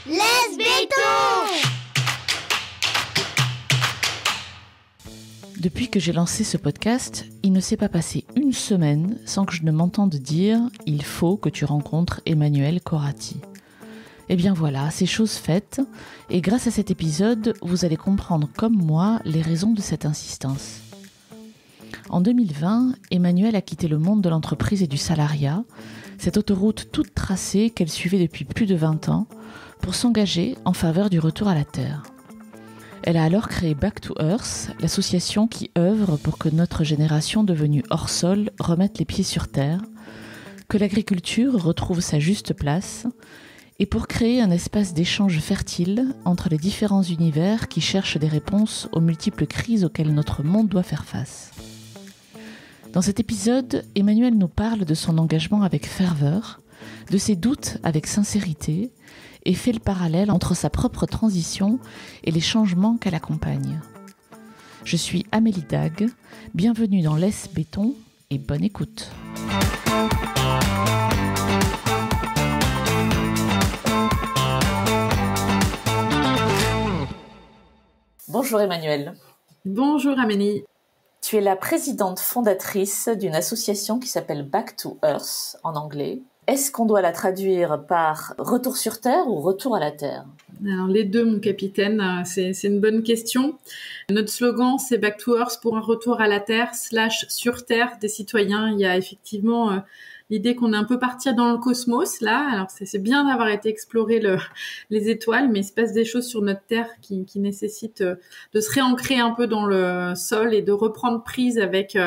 Laisse béton! Depuis que j'ai lancé ce podcast, il ne s'est pas passé une semaine sans que je ne m'entende dire « Il faut que tu rencontres Emmanuelle Corati ». Eh bien voilà, c'est chose faite, et grâce à cet épisode, vous allez comprendre comme moi les raisons de cette insistance. En 2020, Emmanuelle a quitté le monde de l'entreprise et du salariat, cette autoroute toute tracée qu'elle suivait depuis plus de 20 ans, pour s'engager en faveur du retour à la Terre. Elle a alors créé Back to Earth, l'association qui œuvre pour que notre génération devenue hors sol remette les pieds sur terre, que l'agriculture retrouve sa juste place, et pour créer un espace d'échange fertile entre les différents univers qui cherchent des réponses aux multiples crises auxquelles notre monde doit faire face. Dans cet épisode, Emmanuelle nous parle de son engagement avec ferveur, de ses doutes avec sincérité, et fait le parallèle entre sa propre transition et les changements qu'elle accompagne. Je suis Amélie Dag, bienvenue dans Laisse béton et bonne écoute. Bonjour Emmanuelle. Bonjour Amélie. Tu es la présidente fondatrice d'une association qui s'appelle Back to Earth en anglais. Est-ce qu'on doit la traduire par retour sur Terre ou retour à la Terre ? Alors les deux, mon capitaine, c'est une bonne question. Notre slogan, c'est Back to Earth pour un retour à la Terre / sur Terre des citoyens. Il y a effectivement l'idée qu'on est un peu parti dans le cosmos là. Alors c'est bien d'avoir été explorer les étoiles, mais il se passe des choses sur notre Terre qui nécessitent de se réancrer un peu dans le sol et de reprendre prise avec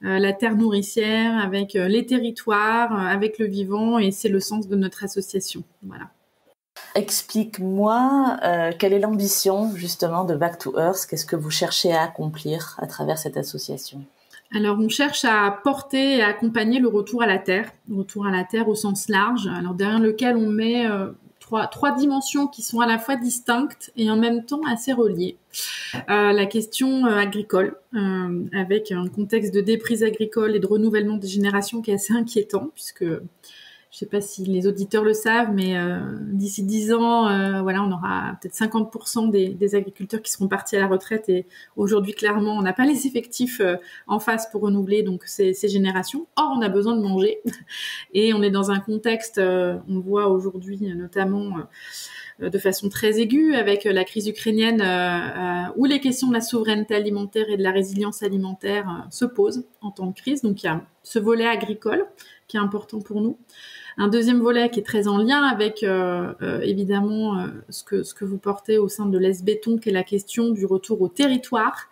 la terre nourricière, avec les territoires, avec le vivant, et c'est le sens de notre association. Voilà. Explique-moi quelle est l'ambition justement de Back to Earth, qu'est-ce que vous cherchez à accomplir à travers cette association ? Alors on cherche à porter et à accompagner le retour à la terre au sens large, alors derrière lequel on met trois dimensions qui sont à la fois distinctes et en même temps assez reliées. La question agricole, avec un contexte de déprise agricole et de renouvellement des générations qui est assez inquiétant, puisque je ne sais pas si les auditeurs le savent, mais d'ici 10 ans, on aura peut-être 50% des agriculteurs qui seront partis à la retraite, et aujourd'hui, clairement, on n'a pas les effectifs en face pour renouveler donc ces générations. Or, on a besoin de manger, et on est dans un contexte, on voit aujourd'hui notamment de façon très aiguë avec la crise ukrainienne, où les questions de la souveraineté alimentaire et de la résilience alimentaire se posent en temps de crise. Donc, il y a ce volet agricole qui est important pour nous. Un deuxième volet qui est très en lien avec évidemment ce que vous portez au sein de Laisse béton, qui est la question du retour au territoire,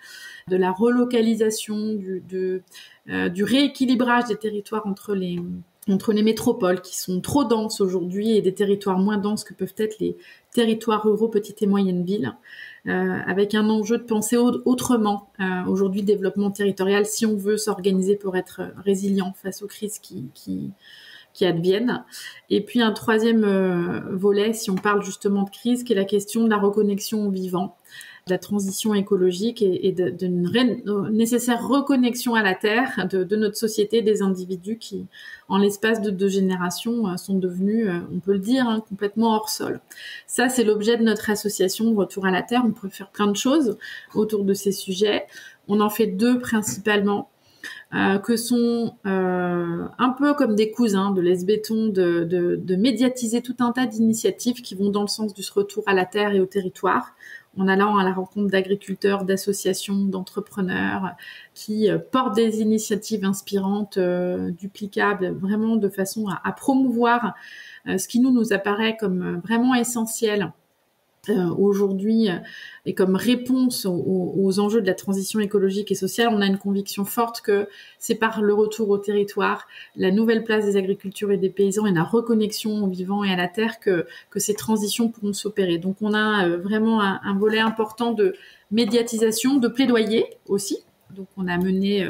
de la relocalisation, du rééquilibrage des territoires entre les métropoles qui sont trop denses aujourd'hui et des territoires moins denses que peuvent être les territoires ruraux, petites et moyennes villes, avec un enjeu de penser autrement aujourd'hui le développement territorial si on veut s'organiser pour être résilient face aux crises qui adviennent. Et puis un troisième volet, si on parle justement de crise, qui est la question de la reconnexion au vivant, de la transition écologique et d'une nécessaire reconnexion à la terre de notre société, des individus qui, en l'espace de 2 générations, sont devenus, on peut le dire, complètement hors sol. Ça, c'est l'objet de notre association Retour à la Terre. On peut faire plein de choses autour de ces sujets. On en fait 2 principalement, que sont un peu comme des cousins de Laisse béton, de médiatiser tout un tas d'initiatives qui vont dans le sens du retour à la terre et au territoire, en allant à la rencontre d'agriculteurs, d'associations, d'entrepreneurs qui portent des initiatives inspirantes, duplicables, vraiment de façon à promouvoir ce qui nous apparaît comme vraiment essentiel aujourd'hui, et comme réponse aux enjeux de la transition écologique et sociale. On a une conviction forte que c'est par le retour au territoire, la nouvelle place des agricultures et des paysans et la reconnexion au vivant et à la terre que ces transitions pourront s'opérer. Donc on a vraiment un volet important de médiatisation, de plaidoyer aussi. Donc on a mené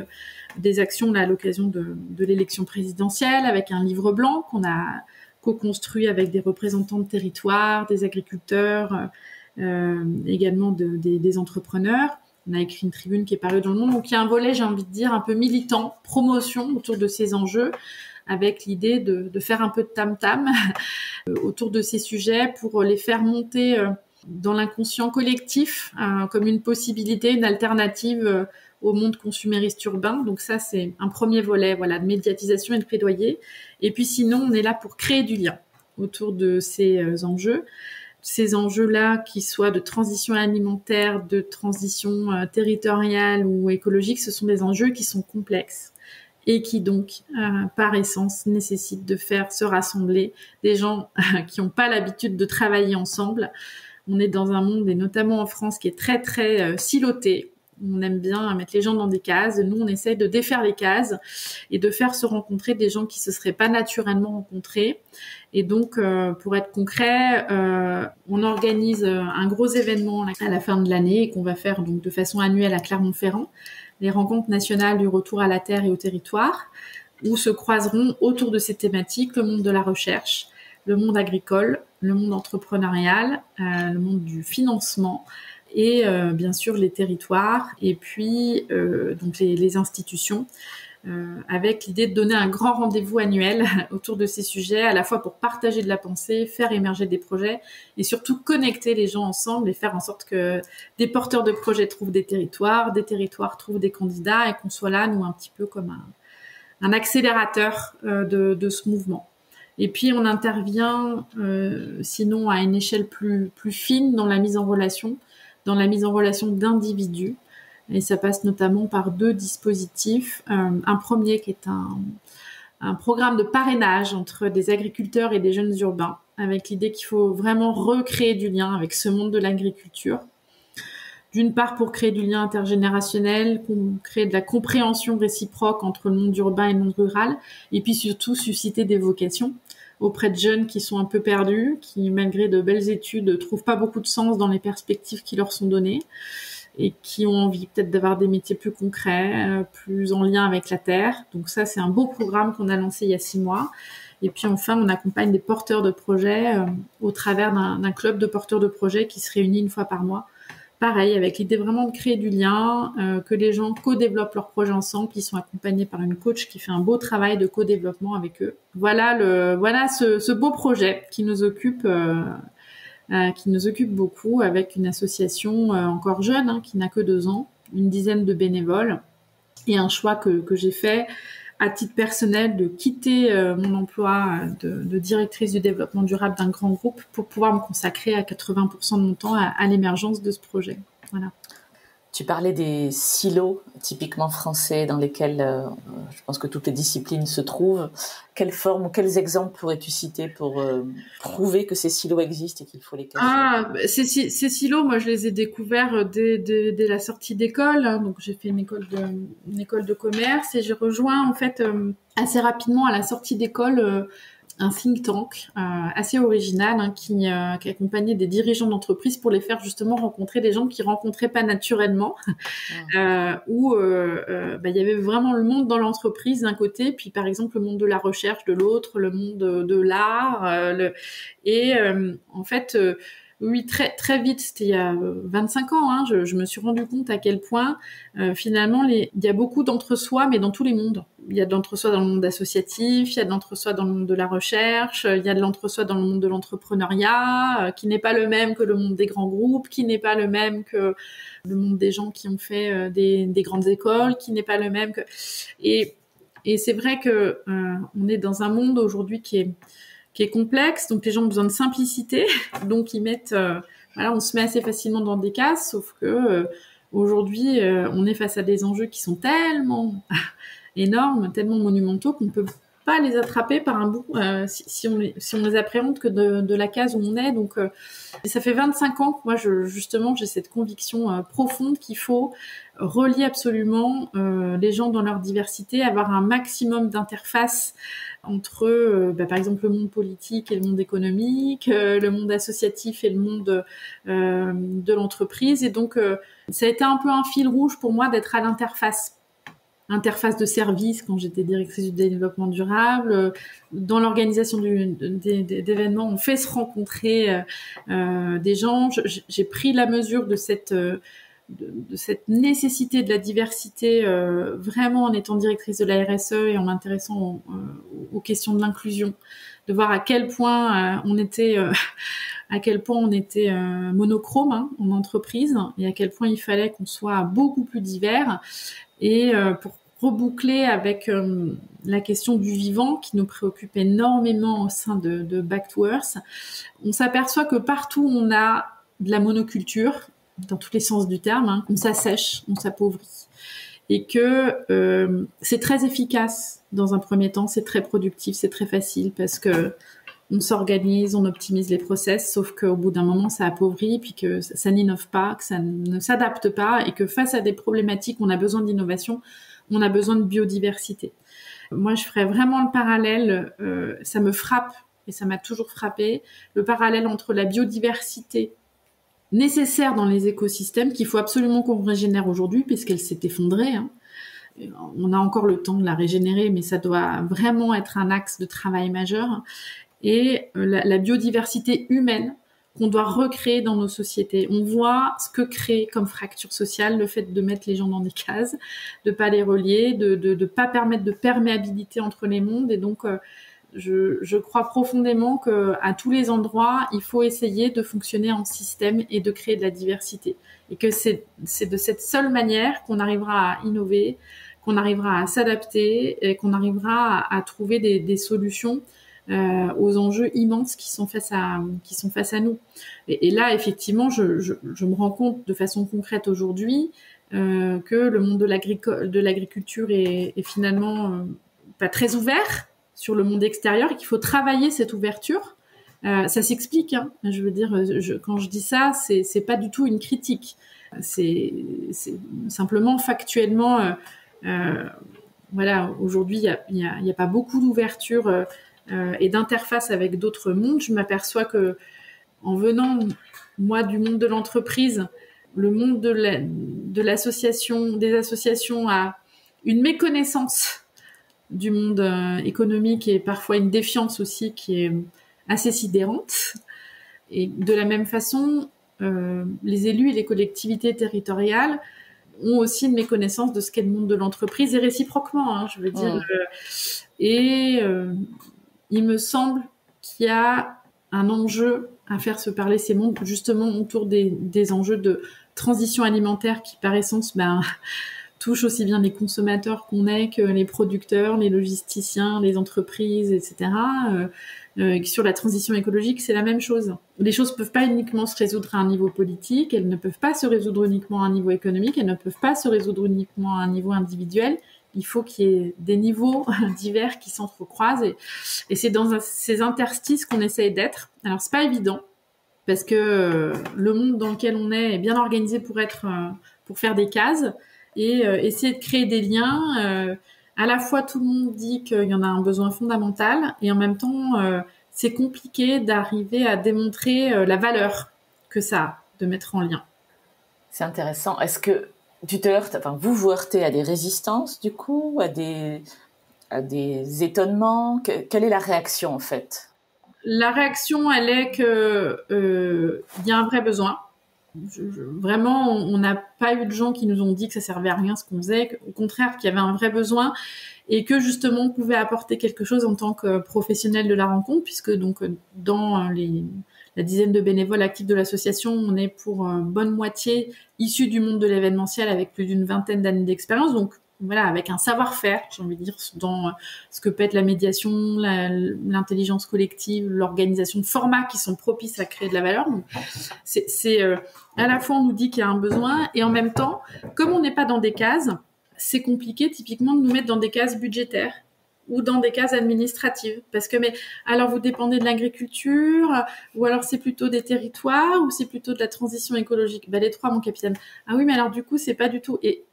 des actions là, à l'occasion de l'élection présidentielle avec un livre blanc qu'on a co-construit avec des représentants de territoire, des agriculteurs, également des entrepreneurs. On a écrit une tribune qui est parue dans le monde. Donc il y a un volet, j'ai envie de dire, un peu militant, promotion autour de ces enjeux, avec l'idée de faire un peu de tam-tam autour de ces sujets pour les faire monter dans l'inconscient collectif comme une possibilité, une alternative au monde consumériste urbain. Donc ça, c'est un premier volet, voilà, de médiatisation et de plaidoyer. Et puis sinon, on est là pour créer du lien autour de ces enjeux. Ces enjeux-là, qui soient de transition alimentaire, de transition territoriale ou écologique, ce sont des enjeux qui sont complexes et qui donc, par essence, nécessitent de faire se rassembler des gens qui n'ont pas l'habitude de travailler ensemble. On est dans un monde, et notamment en France, qui est très, très siloté. On aime bien mettre les gens dans des cases. Nous, on essaye de défaire les cases et de faire se rencontrer des gens qui se seraient pas naturellement rencontrés. Et donc, pour être concret, on organise un gros événement à la fin de l'année et qu'on va faire donc de façon annuelle à Clermont-Ferrand, les rencontres nationales du retour à la terre et au territoire, où se croiseront autour de ces thématiques le monde de la recherche, le monde agricole, le monde entrepreneurial, le monde du financement et bien sûr les territoires et puis donc les institutions, avec l'idée de donner un grand rendez-vous annuel autour de ces sujets, à la fois pour partager de la pensée, faire émerger des projets et surtout connecter les gens ensemble et faire en sorte que des porteurs de projets trouvent des territoires trouvent des candidats et qu'on soit là, nous, un petit peu comme un accélérateur de ce mouvement. Et puis on intervient sinon à une échelle plus fine dans la mise en relation d'individus. Et ça passe notamment par 2 dispositifs. Un premier qui est un programme de parrainage entre des agriculteurs et des jeunes urbains, avec l'idée qu'il faut vraiment recréer du lien avec ce monde de l'agriculture. D'une part pour créer du lien intergénérationnel, créer de la compréhension réciproque entre le monde urbain et le monde rural, et puis surtout susciter des vocations auprès de jeunes qui sont un peu perdus, qui malgré de belles études ne trouvent pas beaucoup de sens dans les perspectives qui leur sont données et qui ont envie peut-être d'avoir des métiers plus concrets, plus en lien avec la terre. Donc ça, c'est un beau programme qu'on a lancé il y a 6 mois. Et puis enfin, on accompagne des porteurs de projets au travers d'un club de porteurs de projets qui se réunit 1 fois par mois. Pareil, avec l'idée vraiment de créer du lien, que les gens co-développent leurs projets ensemble, qui sont accompagnés par une coach qui fait un beau travail de co-développement avec eux. Voilà ce beau projet qui nous occupe beaucoup, avec une association encore jeune, qui n'a que 2 ans, une dizaine de bénévoles, et un choix que j'ai fait à titre personnel de quitter mon emploi de directrice du développement durable d'un grand groupe pour pouvoir me consacrer à 80% de mon temps à l'émergence de ce projet. Voilà. Tu parlais des silos typiquement français dans lesquels je pense que toutes les disciplines se trouvent. Quelle forme ou quels exemples pourrais-tu citer pour prouver que ces silos existent et qu'il faut les casser? Ces silos, moi je les ai découverts dès la sortie d'école. Donc j'ai fait une école de commerce et j'ai rejoint en fait assez rapidement à la sortie d'école un think tank assez original qui accompagnait des dirigeants d'entreprise pour les faire justement rencontrer des gens qu'ils rencontraient pas naturellement, où il y avait vraiment le monde dans l'entreprise d'un côté, puis par exemple le monde de la recherche de l'autre, le monde de l'art, en fait oui, très très vite, c'était il y a 25 ans, je me suis rendu compte à quel point finalement il y a beaucoup d'entre-soi, mais dans tous les mondes. Il y a de l'entre-soi dans le monde associatif, il y a de l'entre-soi dans le monde de la recherche, il y a de l'entre-soi dans le monde de l'entrepreneuriat, qui n'est pas le même que le monde des grands groupes, qui n'est pas le même que le monde des gens qui ont fait des grandes écoles, qui n'est pas le même que... Et c'est vrai que on est dans un monde aujourd'hui qui est complexe, donc les gens ont besoin de simplicité, donc ils mettent, on se met assez facilement dans des cases, sauf que aujourd'hui, on est face à des enjeux qui sont tellement énormes, tellement monumentaux qu'on ne peut pas les attraper par un bout si on les appréhende que de la case où on est. Donc, et ça fait 25 ans que moi, j'ai cette conviction profonde qu'il faut relier absolument les gens dans leur diversité, avoir un maximum d'interfaces entre, par exemple, le monde politique et le monde économique, le monde associatif et le monde de l'entreprise. Et donc, ça a été un peu un fil rouge pour moi d'être à l'interface de service quand j'étais directrice du développement durable. Dans l'organisation d'événements, on fait se rencontrer des gens. J'ai pris la mesure de cette de cette nécessité de la diversité, vraiment en étant directrice de la RSE et en m'intéressant aux questions de l'inclusion, de voir à quel point on était monochrome en entreprise et à quel point il fallait qu'on soit beaucoup plus divers. Et pour reboucler avec la question du vivant qui nous préoccupe énormément au sein de Back to Earth, on s'aperçoit que partout où on a de la monoculture, dans tous les sens du terme, on s'assèche, on s'appauvrit. Et que c'est très efficace dans un premier temps, c'est très productif, c'est très facile parce que on s'organise, on optimise les process, sauf qu'au bout d'un moment, ça appauvrit, puis que ça n'innove pas, que ça ne s'adapte pas, et que face à des problématiques, on a besoin d'innovation, on a besoin de biodiversité. Moi, je ferais vraiment le parallèle, ça me frappe, et ça m'a toujours frappé, le parallèle entre la biodiversité nécessaire dans les écosystèmes, qu'il faut absolument qu'on régénère aujourd'hui, puisqu'elle s'est effondrée. On a encore le temps de la régénérer, mais ça doit vraiment être un axe de travail majeur. Et la biodiversité humaine qu'on doit recréer dans nos sociétés. On voit ce que crée comme fracture sociale le fait de mettre les gens dans des cases, de pas les relier, de pas permettre de perméabilité entre les mondes. Et donc, je crois profondément que à tous les endroits, il faut essayer de fonctionner en système et de créer de la diversité. Et que c'est de cette seule manière qu'on arrivera à innover, qu'on arrivera à s'adapter et qu'on arrivera à trouver des solutions aux enjeux immenses qui sont face à nous. Et là, effectivement, je me rends compte de façon concrète aujourd'hui que le monde de l'agriculture est finalement pas très ouvert sur le monde extérieur et qu'il faut travailler cette ouverture. Ça s'explique, hein. Je veux dire, quand je dis ça, c'est pas du tout une critique. C'est simplement factuellement, voilà, aujourd'hui, il y a pas beaucoup d'ouverture et d'interface avec d'autres mondes. Je m'aperçois que, en venant, moi, du monde de l'entreprise, le monde de l'association, des associations a une méconnaissance du monde économique et parfois une défiance aussi qui est assez sidérante. Et de la même façon, les élus et les collectivités territoriales ont aussi une méconnaissance de ce qu'est le monde de l'entreprise et réciproquement, hein, je veux dire. Il me semble qu'il y a un enjeu à faire se parler ces mondes, justement autour des enjeux de transition alimentaire qui, par essence, touchent aussi bien les consommateurs qu'on est que les producteurs, les logisticiens, les entreprises, etc. Sur la transition écologique, c'est la même chose. Les choses ne peuvent pas uniquement se résoudre à un niveau politique, elles ne peuvent pas se résoudre uniquement à un niveau économique, elles ne peuvent pas se résoudre uniquement à un niveau individuel. Il faut qu'il y ait des niveaux divers qui s'entrecroisent et c'est dans ces interstices qu'on essaye d'être. Alors c'est pas évident parce que le monde dans lequel on est bien organisé pour faire des cases et essayer de créer des liens. À la fois tout le monde dit qu'il y en a un besoin fondamental et en même temps c'est compliqué d'arriver à démontrer la valeur que ça a de mettre en lien. C'est intéressant. Est-ce que vous vous heurtez à des résistances, du coup, à des étonnements? Quelle est la réaction, en fait? La réaction, elle est que y a un vrai besoin. Vraiment, on n'a pas eu de gens qui nous ont dit que ça servait à rien ce qu'on faisait. Au contraire, qu'il y avait un vrai besoin et que, justement, on pouvait apporter quelque chose en tant que professionnel de la rencontre, puisque donc dans la dizaine de bénévoles actifs de l'association, on est pour bonne moitié issus du monde de l'événementiel avec plus d'une vingtaine d'années d'expérience. Donc voilà, avec un savoir-faire, j'ai envie de dire, dans ce que peut être la médiation, l'intelligence collective, l'organisation de formats qui sont propices à créer de la valeur. Donc, c'est à la fois on nous dit qu'il y a un besoin et en même temps, comme on n'est pas dans des cases, c'est compliqué typiquement de nous mettre dans des cases budgétaires ou dans des cases administratives. Parce que, mais alors vous dépendez de l'agriculture, ou alors c'est plutôt des territoires, ou c'est plutôt de la transition écologique. Les trois, mon capitaine. Ah oui, mais alors du coup, c'est pas du tout. Et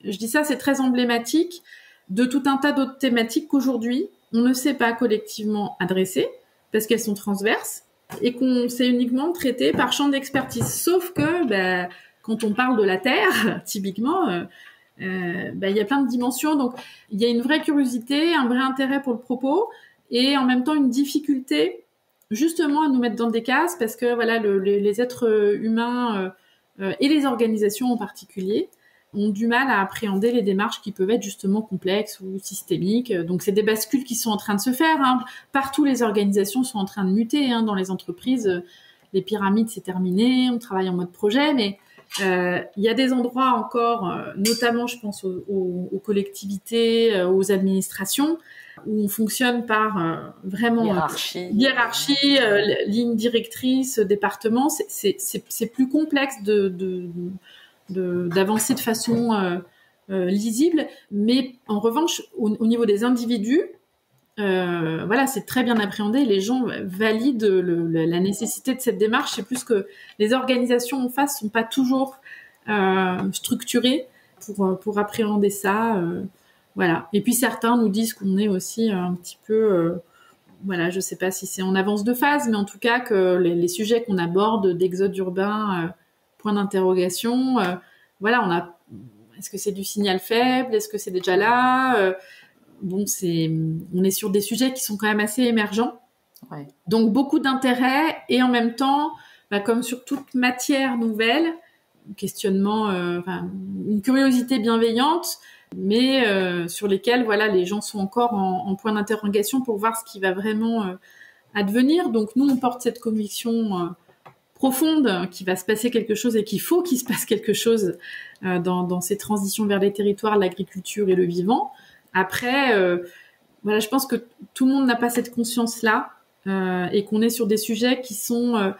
je dis ça, c'est très emblématique de tout un tas d'autres thématiques qu'aujourd'hui, on ne sait pas collectivement adresser, parce qu'elles sont transverses, et qu'on sait uniquement traiter par champ d'expertise. Sauf que, quand on parle de la Terre, typiquement, il y a plein de dimensions, donc il y a une vraie curiosité, un vrai intérêt pour le propos, et en même temps une difficulté justement à nous mettre dans des cases, parce que voilà, les êtres humains et les organisations en particulier, ont du mal à appréhender les démarches qui peuvent être justement complexes ou systémiques. Donc c'est des bascules qui sont en train de se faire. Partout, les organisations sont en train de muter. Dans les entreprises, les pyramides, c'est terminé. On travaille en mode projet, mais il y a des endroits encore, notamment je pense aux collectivités, aux administrations, où on fonctionne par vraiment hiérarchie, ligne directrice, département. C'est plus complexe d'avancer de façon lisible, mais en revanche au niveau des individus, c'est très bien appréhendé. Les gens valident la nécessité de cette démarche. C'est plus que les organisations en face sont pas toujours structurées pour appréhender ça. Voilà. Et puis certains nous disent qu'on est aussi un petit peu je sais pas si c'est en avance de phase, mais en tout cas que les sujets qu'on aborde d'exode urbain, point d'interrogation, est-ce que c'est du signal faible, est-ce que c'est déjà là, on est sur des sujets qui sont quand même assez émergents. Ouais. Donc beaucoup d'intérêt et en même temps, comme sur toute matière nouvelle, questionnement, une curiosité bienveillante, mais sur lesquels les gens sont encore en point d'interrogation pour voir ce qui va vraiment advenir. Donc nous, on porte cette conviction profonde qu'il va se passer quelque chose et qu'il faut qu'il se passe quelque chose dans ces transitions vers les territoires, l'agriculture et le vivant. Après, je pense que tout le monde n'a pas cette conscience-là et qu'on est sur des sujets qui sont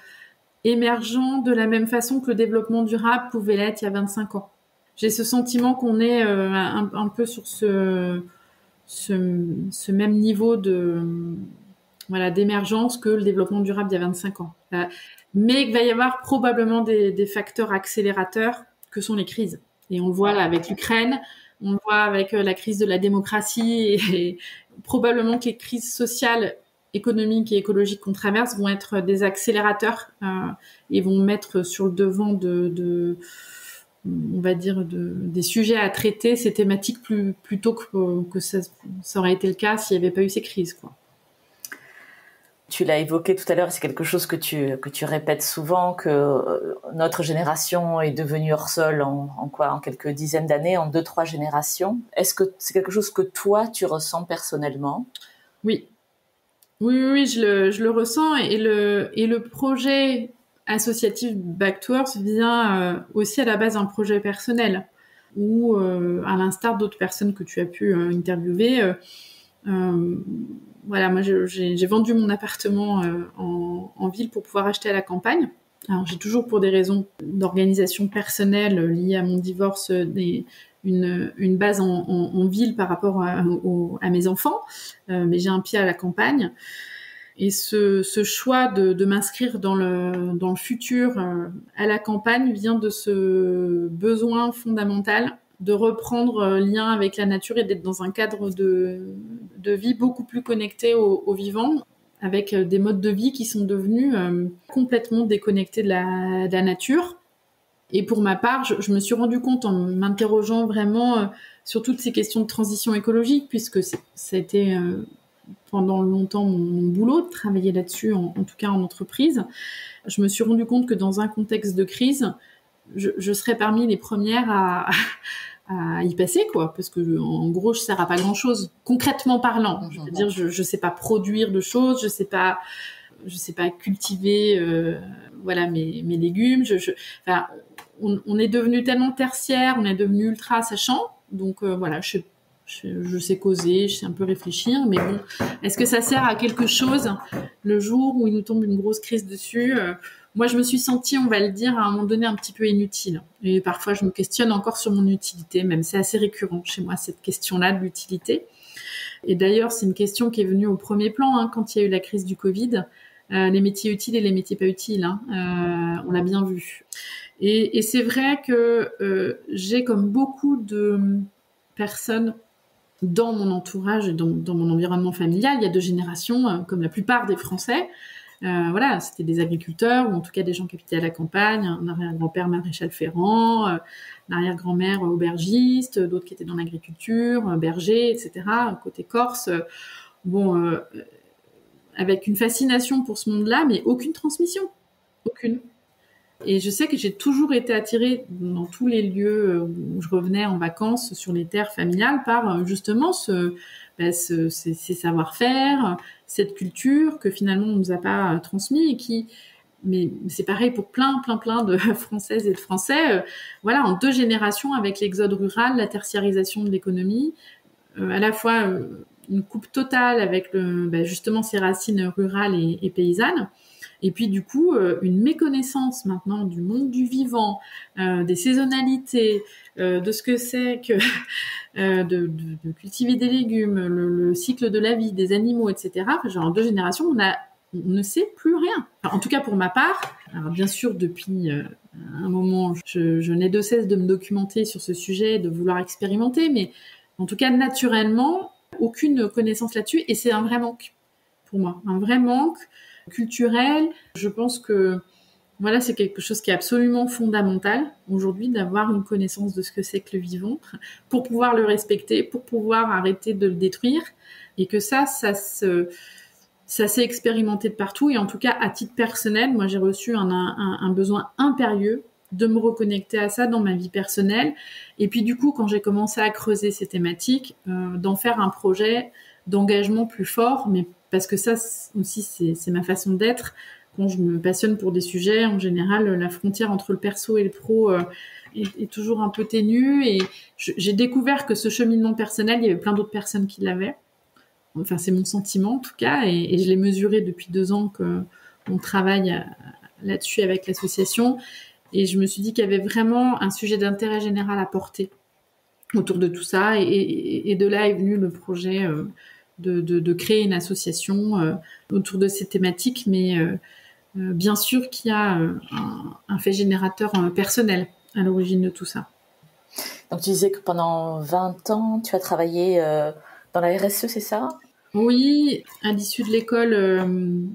émergents de la même façon que le développement durable pouvait l'être il y a 25 ans. J'ai ce sentiment qu'on est un peu sur ce même niveau d'émergence que le développement durable il y a 25 ans. Mais il va y avoir probablement des facteurs accélérateurs que sont les crises. Et on le voit là avec l'Ukraine, on le voit avec la crise de la démocratie et probablement que les crises sociales, économiques et écologiques qu'on traverse vont être des accélérateurs et vont mettre sur le devant des sujets à traiter, ces thématiques plus tôt que ça aurait été le cas s'il n'y avait pas eu ces crises, quoi. Tu l'as évoqué tout à l'heure, c'est quelque chose que tu répètes souvent, que notre génération est devenue hors sol en quelques dizaines d'années, en 2-3 générations. Est-ce que c'est quelque chose que toi, tu ressens personnellement ? Oui, je le ressens et le projet associatif Back to Earth vient aussi à la base d'un projet personnel où, à l'instar d'autres personnes que tu as pu interviewer, moi j'ai vendu mon appartement en ville pour pouvoir acheter à la campagne. Alors j'ai toujours, pour des raisons d'organisation personnelle liées à mon divorce, une base en ville par rapport à mes enfants, mais j'ai un pied à la campagne. Et ce choix de m'inscrire dans le futur à la campagne vient de ce besoin fondamental de reprendre lien avec la nature et d'être dans un cadre de vie beaucoup plus connecté au vivant, avec des modes de vie qui sont devenus complètement déconnectés de la nature. Et pour ma part, je me suis rendu compte en m'interrogeant vraiment sur toutes ces questions de transition écologique, puisque ça a été pendant longtemps mon boulot de travailler là-dessus, en tout cas en entreprise. Je me suis rendu compte que dans un contexte de crise, je serais parmi les premières à y passer, quoi, parce que en gros je sers à pas grand chose concrètement parlant. Je veux dire, je sais pas produire de choses, je sais pas cultiver mes légumes. On est devenu tellement tertiaire, on est devenu ultra sachant, donc je sais causer, je sais un peu réfléchir, mais bon, est-ce que ça sert à quelque chose le jour où il nous tombe une grosse crise dessus? Moi, je me suis sentie, on va le dire, à un moment donné un petit peu inutile. Et parfois, je me questionne encore sur mon utilité, même c'est assez récurrent chez moi, cette question-là de l'utilité. Et d'ailleurs, c'est une question qui est venue au premier plan quand il y a eu la crise du Covid. Les métiers utiles et les métiers pas utiles, on l'a bien vu. Et c'est vrai que j'ai, comme beaucoup de personnes dans mon entourage et dans mon environnement familial, il y a 2 générations, comme la plupart des Français. C'était des agriculteurs, ou en tout cas des gens qui habitaient à la campagne, un arrière-grand-père maréchal ferrant, un arrière-grand-mère aubergiste, d'autres qui étaient dans l'agriculture, berger, etc., côté Corse. Avec une fascination pour ce monde-là, mais aucune transmission. Aucune. Et je sais que j'ai toujours été attirée dans tous les lieux où je revenais en vacances sur les terres familiales par justement ces savoir-faire, cette culture que finalement on nous a pas transmis et mais c'est pareil pour plein de Françaises et de Français. Voilà, en 2 générations avec l'exode rural, la tertiarisation de l'économie, à la fois une coupe totale avec justement ces racines rurales et paysannes. Et puis du coup, une méconnaissance maintenant du monde du vivant, des saisonnalités, de ce que c'est que de cultiver des légumes, le cycle de la vie des animaux, etc. Genre en 2 générations, on ne sait plus rien. Enfin, en tout cas pour ma part. Alors bien sûr, depuis un moment, je n'ai de cesse de me documenter sur ce sujet, de vouloir expérimenter, mais en tout cas naturellement, aucune connaissance là-dessus, et c'est un vrai manque pour moi, un vrai manque culturel. Je pense que voilà, c'est quelque chose qui est absolument fondamental aujourd'hui, d'avoir une connaissance de ce que c'est que le vivant pour pouvoir le respecter, pour pouvoir arrêter de le détruire, et que ça s'est expérimenté de partout. Et en tout cas, à titre personnel, moi j'ai reçu un besoin impérieux de me reconnecter à ça dans ma vie personnelle. Et puis du coup, quand j'ai commencé à creuser ces thématiques, d'en faire un projet d'engagement plus fort, mais parce que ça aussi, c'est ma façon d'être. Quand je me passionne pour des sujets, en général, la frontière entre le perso et le pro est toujours un peu ténue. Et j'ai découvert que ce cheminement personnel, il y avait plein d'autres personnes qui l'avaient. Enfin, c'est mon sentiment en tout cas, et je l'ai mesuré depuis 2 ans qu'on travaille là-dessus avec l'association. Et je me suis dit qu'il y avait vraiment un sujet d'intérêt général à porter autour de tout ça. Et de là est venu le projet de créer une association autour de ces thématiques, mais bien sûr qu'il y a un fait générateur personnel à l'origine de tout ça. Donc tu disais que pendant 20 ans, tu as travaillé dans la RSE, c'est ça ? Oui, à l'issue de l'école,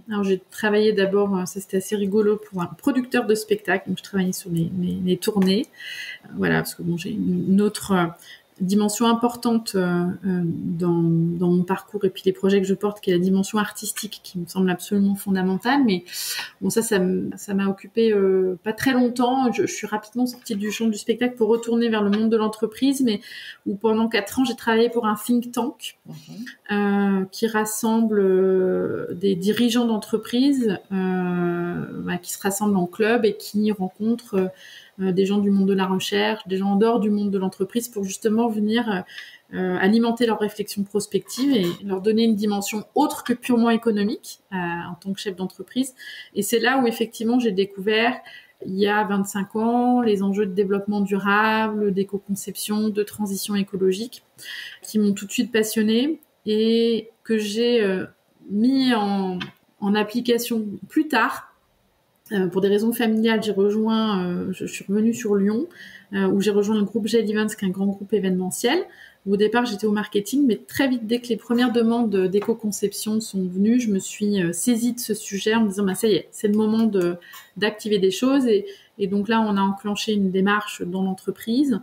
alors j'ai travaillé d'abord, ça c'était assez rigolo, pour un producteur de spectacles. Donc je travaillais sur les tournées, voilà, parce que bon, j'ai une autre dimension importante dans mon parcours et puis les projets que je porte, qui est la dimension artistique, qui me semble absolument fondamentale. Mais bon, ça m'a occupé pas très longtemps. Je suis rapidement sortie du champ du spectacle pour retourner vers le monde de l'entreprise, mais où pendant 4 ans, j'ai travaillé pour un think tank qui rassemble des dirigeants d'entreprise qui se rassemblent en club et qui rencontrent des gens du monde de la recherche, des gens en dehors du monde de l'entreprise, pour justement venir alimenter leur réflexion prospective et leur donner une dimension autre que purement économique en tant que chef d'entreprise. Et c'est là où effectivement j'ai découvert, il y a 25 ans, les enjeux de développement durable, d'éco-conception, de transition écologique, qui m'ont tout de suite passionnée et que j'ai mis en application plus tard. Pour des raisons familiales, je suis revenue sur Lyon, où j'ai rejoint le groupe GEL Events, qui est un grand groupe événementiel. Au départ, j'étais au marketing, mais très vite, dès que les premières demandes d'éco-conception sont venues, je me suis saisie de ce sujet en me disant, ça y est, c'est le moment d'activer des choses. Et donc là, on a enclenché une démarche dans l'entreprise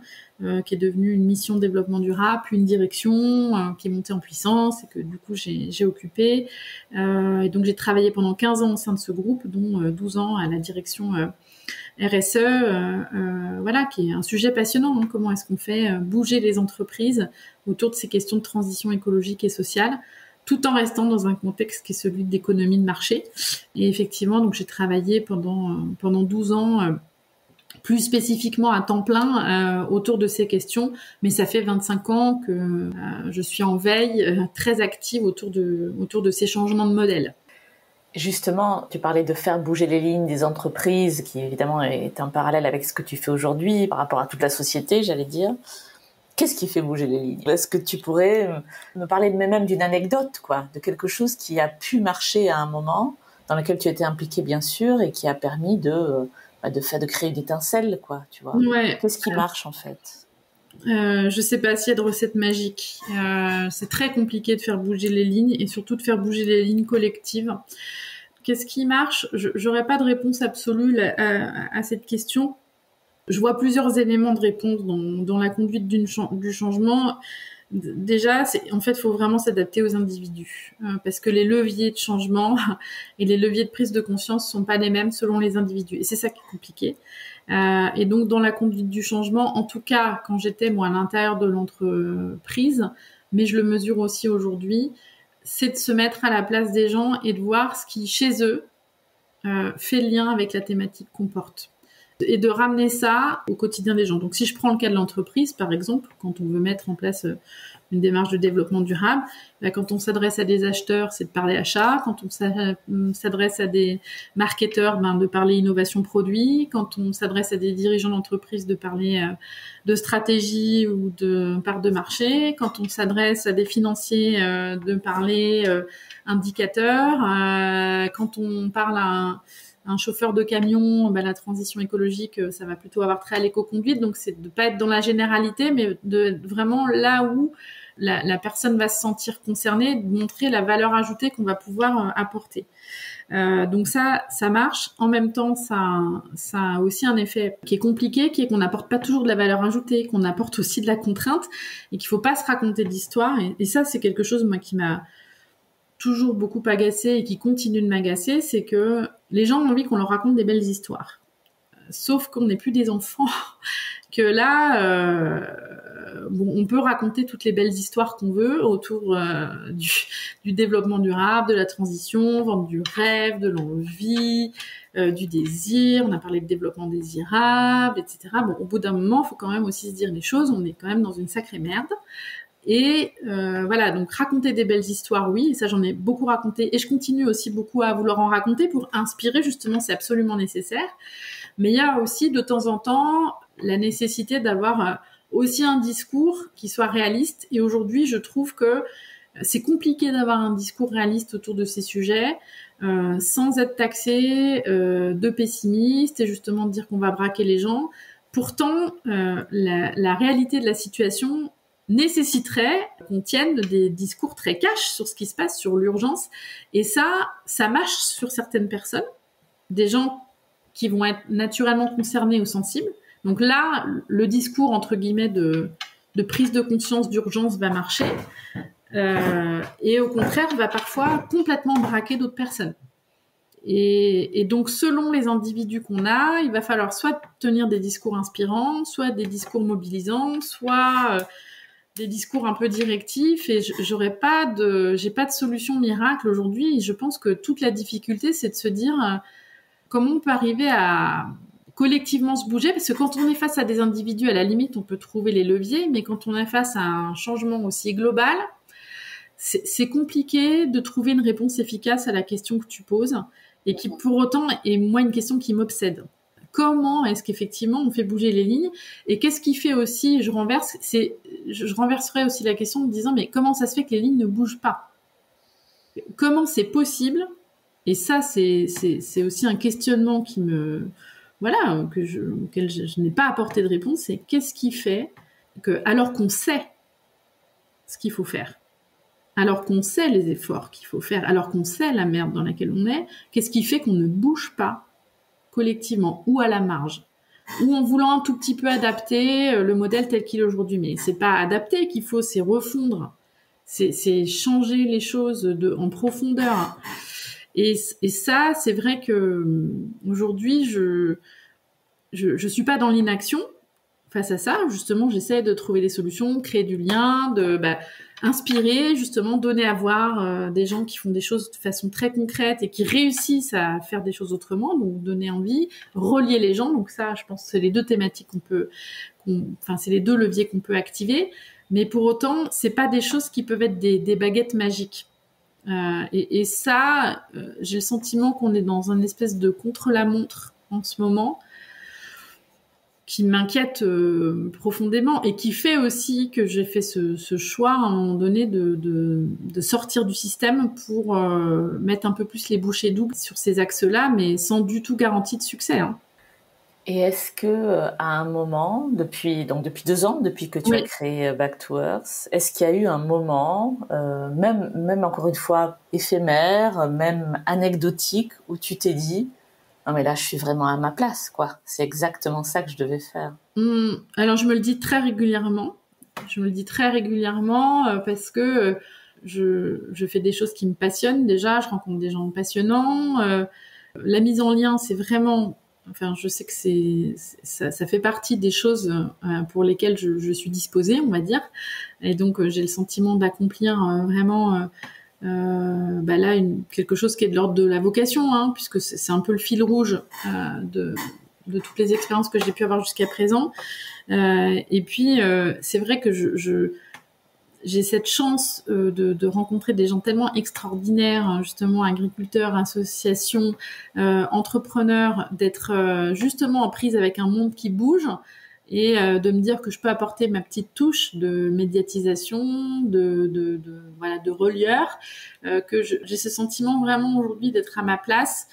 qui est devenue une mission de développement durable, puis une direction qui est montée en puissance et que du coup j'ai occupée. Et donc j'ai travaillé pendant 15 ans au sein de ce groupe, dont 12 ans à la direction RSE, voilà, qui est un sujet passionnant. Hein, comment est-ce qu'on fait bouger les entreprises autour de ces questions de transition écologique et sociale, tout en restant dans un contexte qui est celui d'économie de marché. Et effectivement, donc j'ai travaillé pendant 12 ans, plus spécifiquement à temps plein, autour de ces questions. Mais ça fait 25 ans que je suis en veille, très active autour de ces changements de modèle. Justement, tu parlais de faire bouger les lignes des entreprises, qui évidemment est un parallèle avec ce que tu fais aujourd'hui par rapport à toute la société, j'allais dire. Qu'est-ce qui fait bouger les lignes ? Est-ce que tu pourrais me parler même d'une anecdote, quoi, de quelque chose qui a pu marcher à un moment, dans lequel tu étais impliquée bien sûr, et qui a permis de créer une étincelle, quoi, tu vois. Ouais. Qu'est-ce qui marche en fait ? Je sais pas s'il y a de recette magique. C'est très compliqué de faire bouger les lignes et surtout de faire bouger les lignes collectives. Qu'est-ce qui marche ? J'aurais pas de réponse absolue à cette question. Je vois plusieurs éléments de réponse dans la conduite du changement. Déjà, en fait, il faut vraiment s'adapter aux individus, parce que les leviers de changement et les leviers de prise de conscience sont pas les mêmes selon les individus. Et c'est ça qui est compliqué. Et donc, dans la conduite du changement, en tout cas, quand j'étais moi à l'intérieur de l'entreprise, mais je le mesure aussi aujourd'hui, c'est de se mettre à la place des gens et de voir ce qui, chez eux, fait lien avec la thématique qu'on porte. Et de ramener ça au quotidien des gens. Donc, si je prends le cas de l'entreprise, par exemple, quand on veut mettre en place une démarche de développement durable, quand on s'adresse à des acheteurs, c'est de parler achat. Quand on s'adresse à des marketeurs, de parler innovation produit. Quand on s'adresse à des dirigeants d'entreprise, de parler de stratégie ou de part de marché. Quand on s'adresse à des financiers, de parler indicateurs. Quand on parle à un chauffeur de camion, la transition écologique, ça va plutôt avoir trait à l'éco-conduite. Donc, c'est de pas être dans la généralité, mais de vraiment là où la personne va se sentir concernée, de montrer la valeur ajoutée qu'on va pouvoir apporter. Donc ça marche. En même temps, ça a aussi un effet qui est compliqué, qui est qu'on n'apporte pas toujours de la valeur ajoutée, qu'on apporte aussi de la contrainte et qu'il faut pas se raconter de l'histoire. Et ça, c'est quelque chose, moi, qui m'a toujours beaucoup agacée et qui continue de m'agacer, c'est que les gens ont envie qu'on leur raconte des belles histoires. Sauf qu'on n'est plus des enfants, que là, on peut raconter toutes les belles histoires qu'on veut autour du développement durable, de la transition, vendre du rêve, de l'envie, du désir. On a parlé de développement désirable, etc. Bon, au bout d'un moment, il faut quand même aussi se dire les choses. On est quand même dans une sacrée merde. Et voilà, donc raconter des belles histoires, oui, et ça j'en ai beaucoup raconté, et je continue aussi beaucoup à vouloir en raconter pour inspirer, justement, c'est absolument nécessaire. Mais il y a aussi de temps en temps la nécessité d'avoir aussi un discours qui soit réaliste, et aujourd'hui je trouve que c'est compliqué d'avoir un discours réaliste autour de ces sujets, sans être taxé de pessimiste, et justement de dire qu'on va braquer les gens. Pourtant, la réalité de la situation nécessiterait qu'on tienne des discours très cash sur ce qui se passe, sur l'urgence. Et ça marche sur certaines personnes, des gens qui vont être naturellement concernés ou sensibles. Donc là, le discours, entre guillemets, de prise de conscience d'urgence va marcher. Et au contraire, va parfois complètement braquer d'autres personnes. Et donc, selon les individus qu'on a, il va falloir soit tenir des discours inspirants, soit des discours mobilisants, soit des discours un peu directifs, et j'ai pas de solution miracle aujourd'hui. Et je pense que toute la difficulté, c'est de se dire comment on peut arriver à collectivement se bouger, parce que quand on est face à des individus, à la limite, on peut trouver les leviers, mais quand on est face à un changement aussi global, c'est compliqué de trouver une réponse efficace à la question que tu poses, et qui pour autant est, moi, une question qui m'obsède. Comment est-ce qu'effectivement on fait bouger les lignes, et qu'est-ce qui fait aussi, je renverserai aussi la question en me disant, mais comment ça se fait que les lignes ne bougent pas? Comment c'est possible? Et ça, c'est aussi un questionnement qui auquel je n'ai pas apporté de réponse. C'est qu'est-ce qui fait que, alors qu'on sait ce qu'il faut faire, alors qu'on sait les efforts qu'il faut faire, alors qu'on sait la merde dans laquelle on est, qu'est-ce qui fait qu'on ne bouge pas collectivement, ou à la marge, ou en voulant un tout petit peu adapter le modèle tel qu'il est aujourd'hui? Mais c'est pas adapter qu'il faut, c'est refondre, c'est changer les choses en profondeur. Et ça, c'est vrai que aujourd'hui, je suis pas dans l'inaction face à ça. Justement, j'essaie de trouver des solutions, créer du lien, inspirer, justement, donner à voir des gens qui font des choses de façon très concrète et qui réussissent à faire des choses autrement, donc donner envie, relier les gens. Donc ça, je pense que c'est les deux thématiques c'est les deux leviers qu'on peut activer. Mais pour autant, c'est pas des choses qui peuvent être des baguettes magiques. Et ça, j'ai le sentiment qu'on est dans une espèce de contre-la-montre en ce moment, qui m'inquiète profondément, et qui fait aussi que j'ai fait ce choix à un moment donné de sortir du système pour mettre un peu plus les bouchées doubles sur ces axes-là, mais sans du tout garantie de succès. Et est-ce que à un moment, depuis 2 ans, depuis que tu as créé Back to Earth, est-ce qu'il y a eu un moment, même encore une fois éphémère, même anecdotique, où tu t'es dit non mais là je suis vraiment à ma place, quoi. C'est exactement ça que je devais faire. Alors je me le dis très régulièrement, Je me le dis très régulièrement parce que je fais des choses qui me passionnent déjà, je rencontre des gens passionnants. La mise en lien, c'est vraiment... Enfin, je sais que ça fait partie des choses pour lesquelles je suis disposée, on va dire. Et donc, j'ai le sentiment d'accomplir vraiment... là, quelque chose qui est de l'ordre de la vocation, hein, puisque c'est un peu le fil rouge de toutes les expériences que j'ai pu avoir jusqu'à présent. Et puis, c'est vrai que j'ai cette chance de rencontrer des gens tellement extraordinaires, hein, justement agriculteurs, associations, entrepreneurs, d'être justement en prise avec un monde qui bouge et de me dire que je peux apporter ma petite touche de médiatisation, de relieur, que j'ai ce sentiment vraiment aujourd'hui d'être à ma place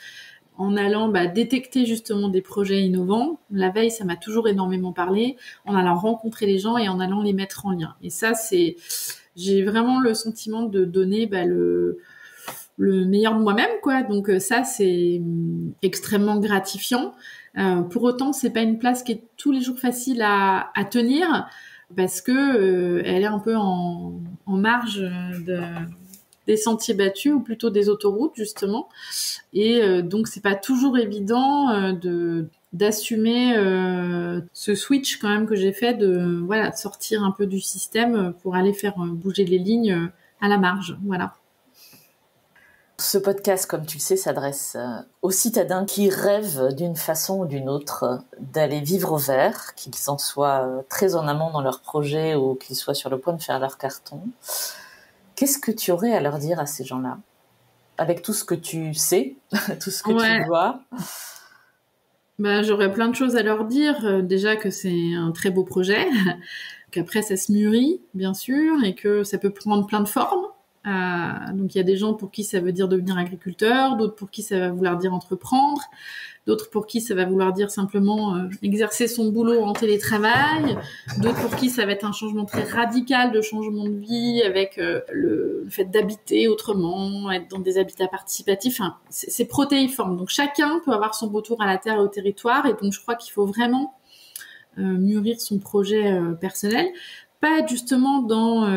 en allant détecter justement des projets innovants. La veille, ça m'a toujours énormément parlé, en allant rencontrer les gens et en allant les mettre en lien. Et ça, j'ai vraiment le sentiment de donner le meilleur de moi-même, quoi. Donc ça, c'est extrêmement gratifiant. Pour autant, c'est pas une place qui est tous les jours facile à tenir parce que elle est un peu en marge des sentiers battus ou plutôt des autoroutes justement, et donc c'est pas toujours évident d'assumer ce switch quand même que j'ai fait de sortir un peu du système pour aller faire bouger les lignes à la marge, voilà. Ce podcast, comme tu le sais, s'adresse aux citadins qui rêvent d'une façon ou d'une autre d'aller vivre au vert, qu'ils en soient très en amont dans leur projet ou qu'ils soient sur le point de faire leur carton. Qu'est-ce que tu aurais à leur dire à ces gens-là, avec tout ce que tu sais, tout ce que tu vois? J'aurais plein de choses à leur dire. Déjà que c'est un très beau projet, qu'après ça se mûrit, bien sûr, et que ça peut prendre plein de formes. Donc il y a des gens pour qui ça veut dire devenir agriculteur, d'autres pour qui ça va vouloir dire entreprendre, d'autres pour qui ça va vouloir dire simplement exercer son boulot en télétravail, d'autres pour qui ça va être un changement très radical de changement de vie avec le fait d'habiter autrement, être dans des habitats participatifs. Enfin, c'est protéiforme, donc chacun peut avoir son retour à la terre et au territoire, et donc je crois qu'il faut vraiment mûrir son projet personnel, pas être justement dans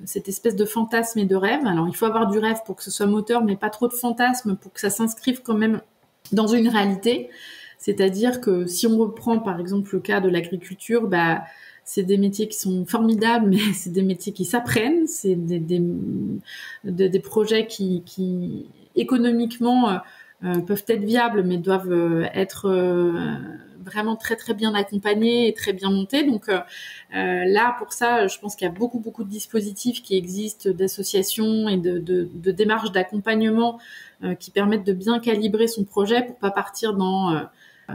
cette espèce de fantasme et de rêve. Alors il faut avoir du rêve pour que ce soit moteur, mais pas trop de fantasme pour que ça s'inscrive quand même dans une réalité. C'est-à-dire que si on reprend par exemple le cas de l'agriculture, c'est des métiers qui sont formidables, mais c'est des métiers qui s'apprennent, c'est des projets qui économiquement peuvent être viables, mais doivent être vraiment très très bien accompagnés et très bien montés. Donc là, pour ça, je pense qu'il y a beaucoup beaucoup de dispositifs qui existent, d'associations et de démarches d'accompagnement qui permettent de bien calibrer son projet pour pas partir dans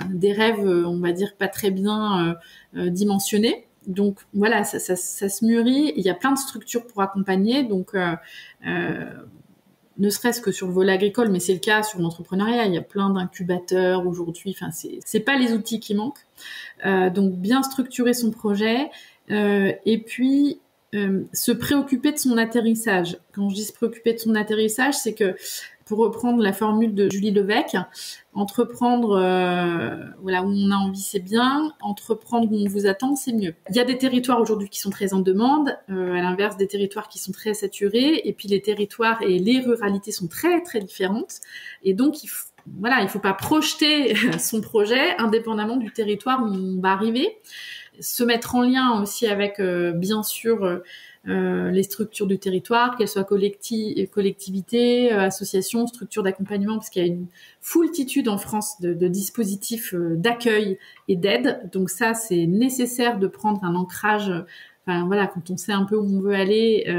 des rêves, on va dire, pas très bien dimensionnés. Donc voilà, ça se mûrit. Il y a plein de structures pour accompagner. Donc ne serait-ce que sur le volet agricole, mais c'est le cas sur l'entrepreneuriat. Il y a plein d'incubateurs aujourd'hui. Enfin, c'est pas les outils qui manquent. Donc bien structurer son projet et puis se préoccuper de son atterrissage. Quand je dis se préoccuper de son atterrissage, c'est que, pour reprendre la formule de Julie Levesque, entreprendre où on a envie, c'est bien. Entreprendre où on vous attend, c'est mieux. Il y a des territoires aujourd'hui qui sont très en demande, à l'inverse des territoires qui sont très saturés. Et puis les territoires et les ruralités sont très très différentes. Et donc il faut pas projeter son projet indépendamment du territoire où on va arriver. Se mettre en lien aussi avec bien sûr les structures du territoire, qu'elles soient collectivités, associations, structures d'accompagnement, parce qu'il y a une foultitude en France de dispositifs d'accueil et d'aide. Donc ça, c'est nécessaire de prendre un ancrage. Quand on sait un peu où on veut aller,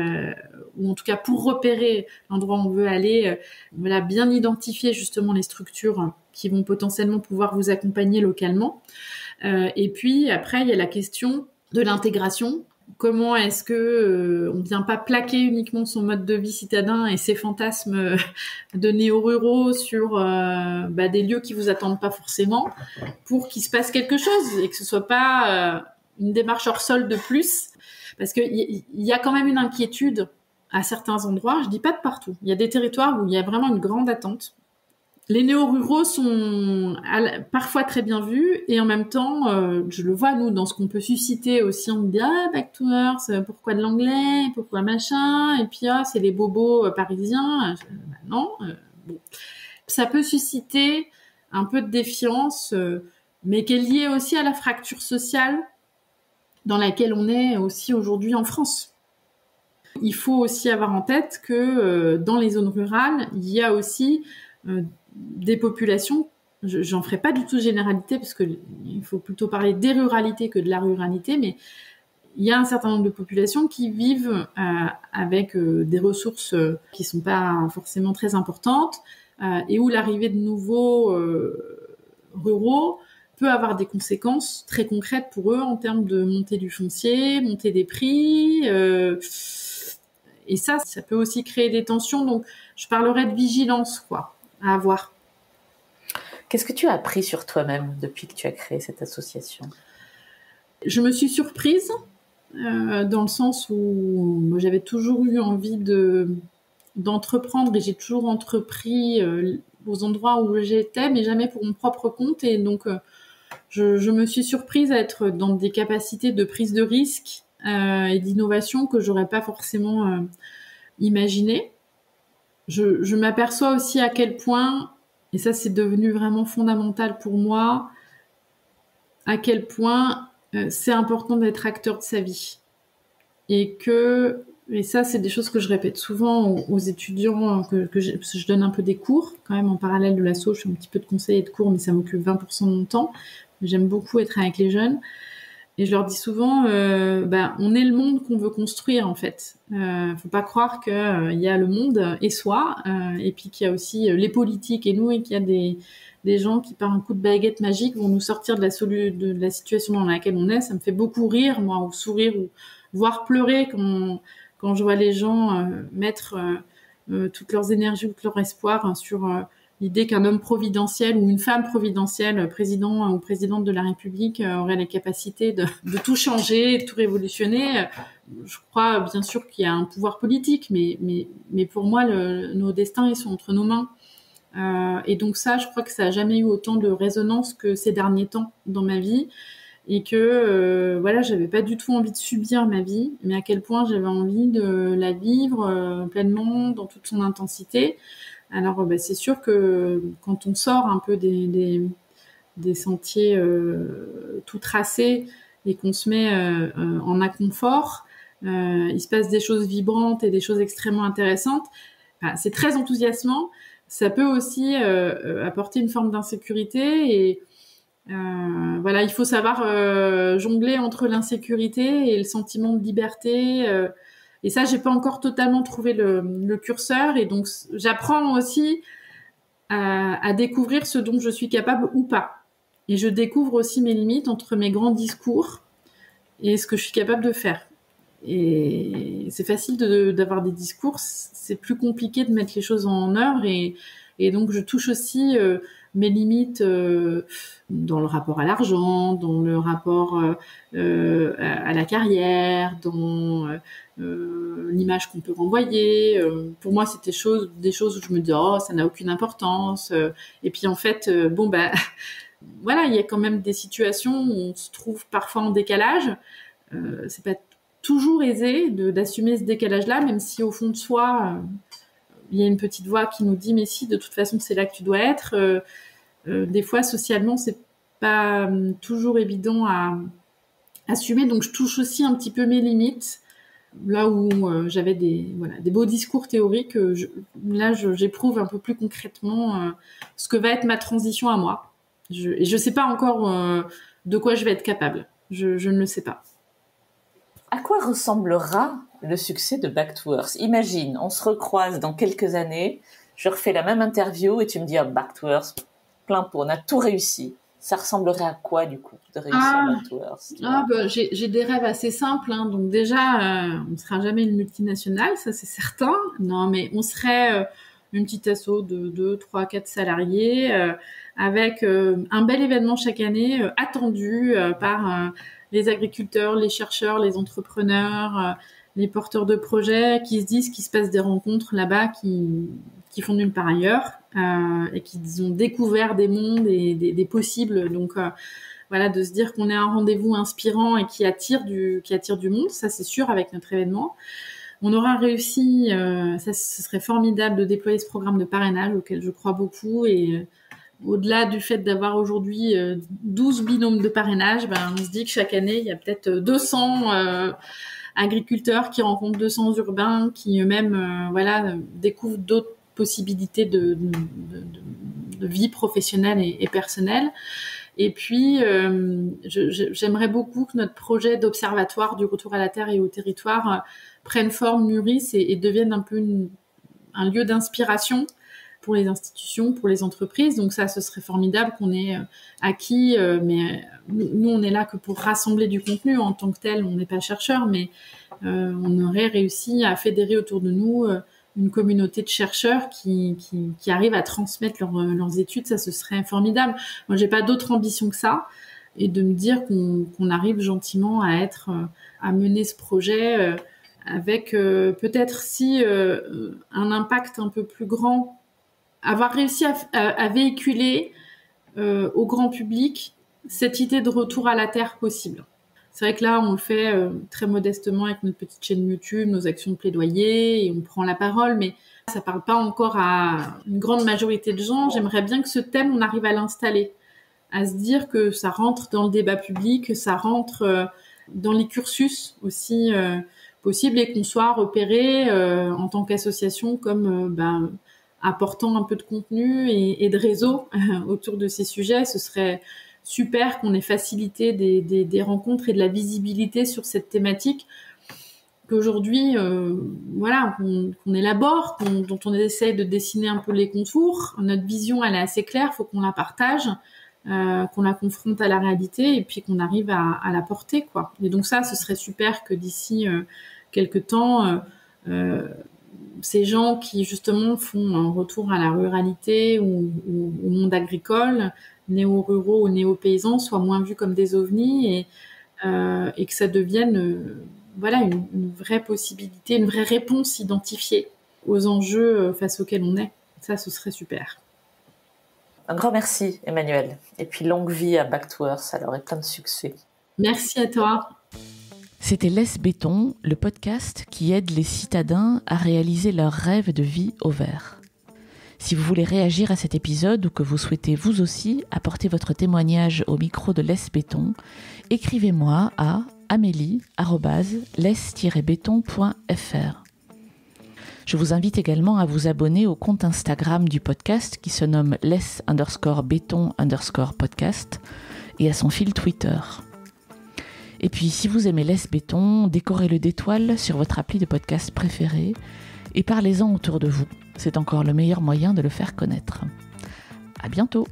ou en tout cas pour repérer l'endroit où on veut aller, bien identifier justement les structures qui vont potentiellement pouvoir vous accompagner localement. Et puis après, il y a la question de l'intégration. Comment est-ce que on vient pas plaquer uniquement son mode de vie citadin et ses fantasmes de néo-ruraux sur des lieux qui vous attendent pas forcément, pour qu'il se passe quelque chose et que ce soit pas une démarche hors sol de plus, parce que il y a quand même une inquiétude à certains endroits. Je dis pas de partout. Il y a des territoires où il y a vraiment une grande attente. les néo-ruraux sont parfois très bien vus et en même temps, je le vois, nous, dans ce qu'on peut susciter aussi, on me dit « Ah, Back to Earth, pourquoi de l'anglais? Pourquoi machin ?» Et puis « Ah, c'est les bobos parisiens. » Bah, non, bon. Ça peut susciter un peu de défiance, mais qui est liée aussi à la fracture sociale dans laquelle on est aussi aujourd'hui en France. Il faut aussi avoir en tête que dans les zones rurales, il y a aussi des populations, j'en ferai pas du tout généralité parce que il faut plutôt parler des ruralités que de la ruralité, mais il y a un certain nombre de populations qui vivent avec des ressources qui sont pas forcément très importantes et où l'arrivée de nouveaux ruraux peut avoir des conséquences très concrètes pour eux en termes de montée du foncier, montée des prix, et ça peut aussi créer des tensions. Donc, je parlerais de vigilance, quoi, à avoir. Qu'est-ce que tu as appris sur toi-même depuis que tu as créé cette association ? Je me suis surprise dans le sens où moi, j'avais toujours eu envie d'entreprendre et j'ai toujours entrepris aux endroits où j'étais, mais jamais pour mon propre compte. Et donc, je me suis surprise à être dans des capacités de prise de risque et d'innovation que j'aurais pas forcément imaginé. Je m'aperçois aussi à quel point, et ça c'est devenu vraiment fondamental pour moi, à quel point c'est important d'être acteur de sa vie. Et ça c'est des choses que je répète souvent aux étudiants, parce que je donne un peu des cours, quand même en parallèle de l'asso, je fais un petit peu de conseil et de cours, mais ça m'occupe 20% de mon temps. J'aime beaucoup être avec les jeunes. Et je leur dis souvent, on est le monde qu'on veut construire en fait. Faut pas croire que y a le monde et soi, et puis qu'il y a aussi les politiques et nous, et qu'il y a des gens qui par un coup de baguette magique vont nous sortir de la situation dans laquelle on est. Ça me fait beaucoup rire, moi, ou sourire, ou voire pleurer quand je vois les gens mettre toutes leurs énergies ou tout leur espoir sur l'idée qu'un homme providentiel ou une femme providentielle, président ou présidente de la République, aurait les capacités de tout changer, de tout révolutionner. Je crois bien sûr qu'il y a un pouvoir politique, mais pour moi, nos destins, ils sont entre nos mains. Et donc ça, je crois que ça a jamais eu autant de résonance que ces derniers temps dans ma vie. Et que j'avais pas du tout envie de subir ma vie, mais à quel point j'avais envie de la vivre pleinement dans toute son intensité. Alors c'est sûr que quand on sort un peu des sentiers tout tracés et qu'on se met en inconfort, il se passe des choses vibrantes et des choses extrêmement intéressantes. Enfin, c'est très enthousiasmant. Ça peut aussi apporter une forme d'insécurité et il faut savoir jongler entre l'insécurité et le sentiment de liberté. Et ça, j'ai pas encore totalement trouvé le curseur. Et donc, j'apprends aussi à découvrir ce dont je suis capable ou pas. Et je découvre aussi mes limites entre mes grands discours et ce que je suis capable de faire. Et c'est facile d'avoir des discours, c'est plus compliqué de mettre les choses en œuvre. Et donc, je touche aussi mes limites dans le rapport à l'argent, dans le rapport à la carrière, dans l'image qu'on peut renvoyer. Pour moi, c'est des choses où je me dis « Oh, ça n'a aucune importance ». Et puis, en fait, il y a quand même des situations où on se trouve parfois en décalage. C'est pas toujours aisé d'assumer ce décalage-là, même si au fond de soi, il y a une petite voix qui nous dit « Mais si, de toute façon, c'est là que tu dois être ». Des fois, socialement, c'est pas toujours évident à assumer. Donc, je touche aussi un petit peu mes limites. Là où j'avais des beaux discours théoriques, j'éprouve un peu plus concrètement ce que va être ma transition à moi. Et je sais pas encore de quoi je vais être capable. Je ne le sais pas. À quoi ressemblera le succès de Back to Earth ? Imagine, on se recroise dans quelques années, je refais la même interview et tu me dis « Back to Earth, plein pot, on a tout réussi ». Ça ressemblerait à quoi, du coup, de réussir Back to Earth ? J'ai des rêves assez simples. Hein. Donc déjà, on ne sera jamais une multinationale, ça c'est certain. Non, mais on serait une petite asso de 2, 3, 4 salariés avec un bel événement chaque année attendu par les agriculteurs, les chercheurs, les entrepreneurs, les porteurs de projets qui se disent qu'il se passe des rencontres là-bas qui font nulle part ailleurs et qui ont découvert des mondes et des possibles. Donc voilà, de se dire qu'on est un rendez-vous inspirant et qui attire du monde, ça c'est sûr avec notre événement. On aura réussi, ce serait formidable de déployer ce programme de parrainage auquel je crois beaucoup et au-delà du fait d'avoir aujourd'hui 12 binômes de parrainage, on se dit que chaque année, il y a peut-être 200 agriculteurs qui rencontrent 200 urbains qui eux-mêmes découvrent d'autres possibilités de vie professionnelle et personnelle. Et puis, j'aimerais beaucoup que notre projet d'observatoire du retour à la terre et au territoire prenne forme, mûrisse et devienne un peu un lieu d'inspiration pour les institutions, pour les entreprises. Donc ça, ce serait formidable qu'on ait acquis, mais nous, on est là que pour rassembler du contenu. En tant que tel, on n'est pas chercheurs, mais on aurait réussi à fédérer autour de nous une communauté de chercheurs qui arrivent à transmettre leurs études. Ça, ce serait formidable. Moi, j'ai pas d'autre ambition que ça. Et de me dire qu'on arrive gentiment à mener ce projet avec peut-être un impact un peu plus grand, avoir réussi à véhiculer au grand public cette idée de retour à la terre possible. C'est vrai que là, on le fait très modestement avec notre petite chaîne YouTube, nos actions de plaidoyer, et on prend la parole, mais ça parle pas encore à une grande majorité de gens. J'aimerais bien que ce thème, on arrive à l'installer, à se dire que ça rentre dans le débat public, que ça rentre dans les cursus aussi possibles, et qu'on soit repéré en tant qu'association comme apportant un peu de contenu et de réseau autour de ces sujets. Ce serait super qu'on ait facilité des rencontres et de la visibilité sur cette thématique qu'aujourd'hui, qu'on élabore, dont on essaye de dessiner un peu les contours. Notre vision, elle est assez claire, il faut qu'on la partage, qu'on la confronte à la réalité et puis qu'on arrive à la porter, quoi. Et donc ça, ce serait super que d'ici quelques temps, ces gens qui justement font un retour à la ruralité ou au monde agricole, néo-ruraux ou néo-paysans, soient moins vus comme des ovnis et que ça devienne une vraie possibilité, une vraie réponse identifiée aux enjeux face auxquels on est. Ça, ce serait super. Un grand merci, Emmanuelle. Et puis longue vie à Back to Earth, alors, et plein de succès. Merci à toi. C'était Laisse Béton, le podcast qui aide les citadins à réaliser leurs rêves de vie au vert. Si vous voulez réagir à cet épisode ou que vous souhaitez vous aussi apporter votre témoignage au micro de Laisse Béton, écrivez-moi à amélie@laisse-béton.fr. Je vous invite également à vous abonner au compte Instagram du podcast qui se nomme laisse_béton_podcast et à son fil Twitter. Et puis, si vous aimez Laisse Béton, décorez-le d'étoiles sur votre appli de podcast préféré et parlez-en autour de vous. C'est encore le meilleur moyen de le faire connaître. À bientôt!